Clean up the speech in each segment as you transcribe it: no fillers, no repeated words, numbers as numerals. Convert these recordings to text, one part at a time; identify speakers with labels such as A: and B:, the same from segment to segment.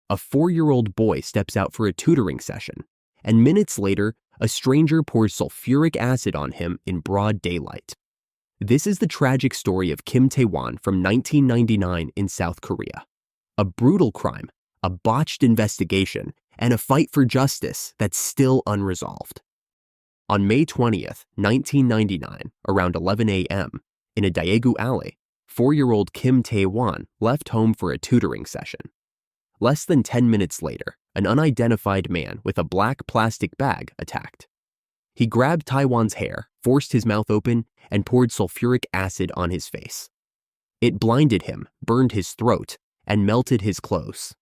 A: a 4-year-old boy steps out for a tutoring session, and minutes later, a stranger pours sulfuric acid on him in broad daylight. This is the tragic story of Kim Tae-wan from 1999 in South Korea. A brutal crime, a botched investigation, and a fight for justice that's still unresolved. On May 20th, 1999, around 11 a.m., in a Daegu alley, 4-year-old Kim Tae-wan left home for a tutoring session. Less than 10 minutes later, an unidentified man with a black plastic bag attacked. He grabbed Tae-wan's hair, forced his mouth open, and poured sulfuric acid on his face. It blinded him, burned his throat, and melted his clothes.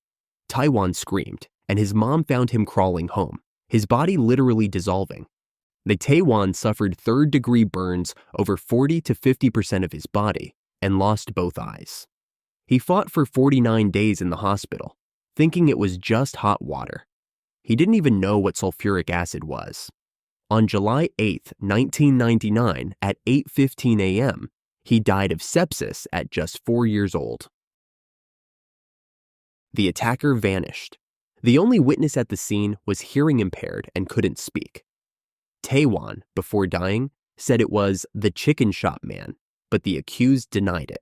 A: Tae-wan screamed, and his mom found him crawling home, his body literally dissolving. The Tae-wan suffered third-degree burns over 40 to 50% of his body and lost both eyes. He fought for 49 days in the hospital, thinking it was just hot water. He didn't even know what sulfuric acid was. On July 8, 1999, at 8:15 a.m., he died of sepsis at just 4 years old. The attacker vanished. The only witness at the scene was hearing impaired and couldn't speak. Tae-wan, before dying, said it was the chicken shop man, but the accused denied it.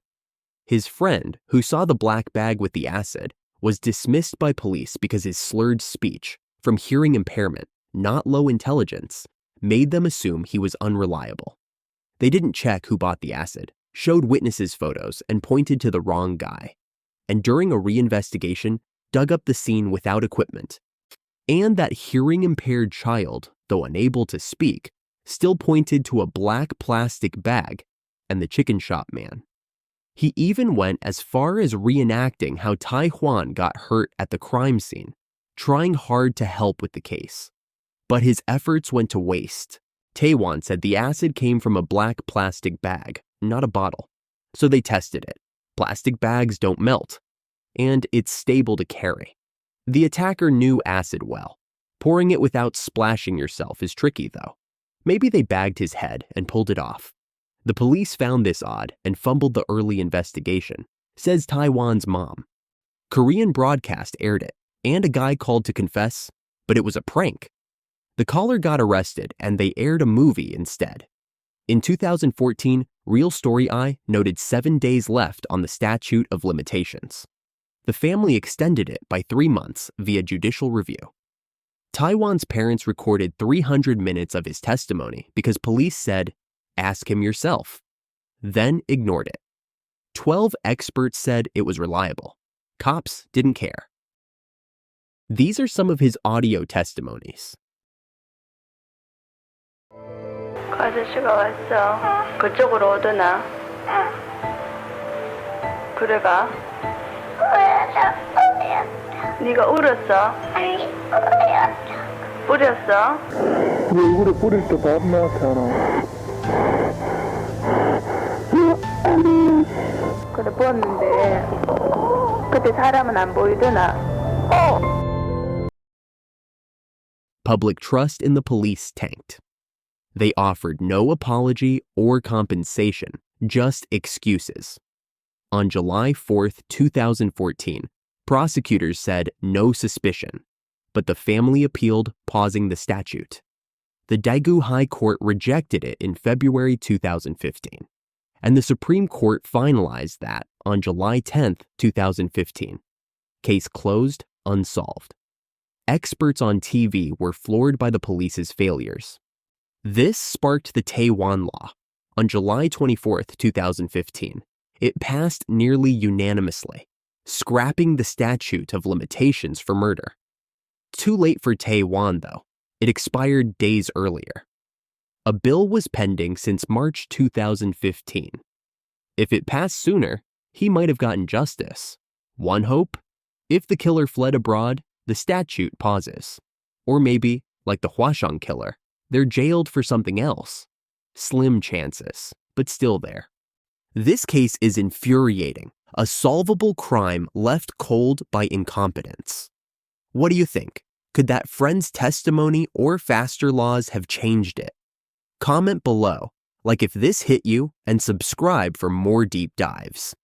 A: His friend, who saw the black bag with the acid, was dismissed by police because his slurred speech, from hearing impairment, not low intelligence, made them assume he was unreliable. They didn't check who bought the acid, showed witnesses' photos, and pointed to the wrong guy. And during a reinvestigation, dug up the scene without equipment. And that hearing-impaired child, though unable to speak, still pointed to a black plastic bag and the chicken shop man. He even went as far as reenacting how Tae-wan got hurt at the crime scene, trying hard to help with the case. But his efforts went to waste. Tae-wan said the acid came from a black plastic bag, not a bottle. So they tested it. Plastic bags don't melt, and it's stable to carry. The attacker knew acid well. Pouring it without splashing yourself is tricky, though. Maybe they bagged his head and pulled it off. The police found this odd and fumbled the early investigation, says Tae-wan's mom. Korean broadcast aired it, and a guy called to confess, but it was a prank. The caller got arrested, and they aired a movie instead. In 2014, Real Story Eye noted 7 days left on the statute of limitations. The family extended it by 3 months via judicial review. Tae-wan's parents recorded 300 minutes of his testimony because police said, "Ask him yourself," then ignored it. 12 experts said it was reliable. Cops didn't care. These are some of his audio testimonies.
B: 아저씨가 왔어. 그쪽으로 오더나. 그래 가. 네가 울었어? 아니, 뿌렸어?
C: 왜 얼굴에 뿌릴 때 밥 나타나?
B: 그래 부었는데 그때 사람은 안 보이더나?
A: Public trust in the police tanked. They offered no apology or compensation, just excuses. On July 4th, 2014, prosecutors said no suspicion, but the family appealed, pausing the statute. The Daegu High Court rejected it in February 2015, and the Supreme Court finalized that on July 10th, 2015. Case closed, unsolved. Experts on TV were floored by the police's failures. This sparked the Tae-wan Law. On July 24th, 2015, it passed nearly unanimously, scrapping the statute of limitations for murder. Too late for Tae-wan, though. It expired days earlier. A bill was pending since March 2015. If it passed sooner, he might have gotten justice. One hope? If the killer fled abroad, the statute pauses. Or maybe, like the Hwashong killer, they're jailed for something else. Slim chances, but still there. This case is infuriating, a solvable crime left cold by incompetence. What do you think? Could that friend's testimony or faster laws have changed it? Comment below, like if this hit you, and subscribe for more deep dives.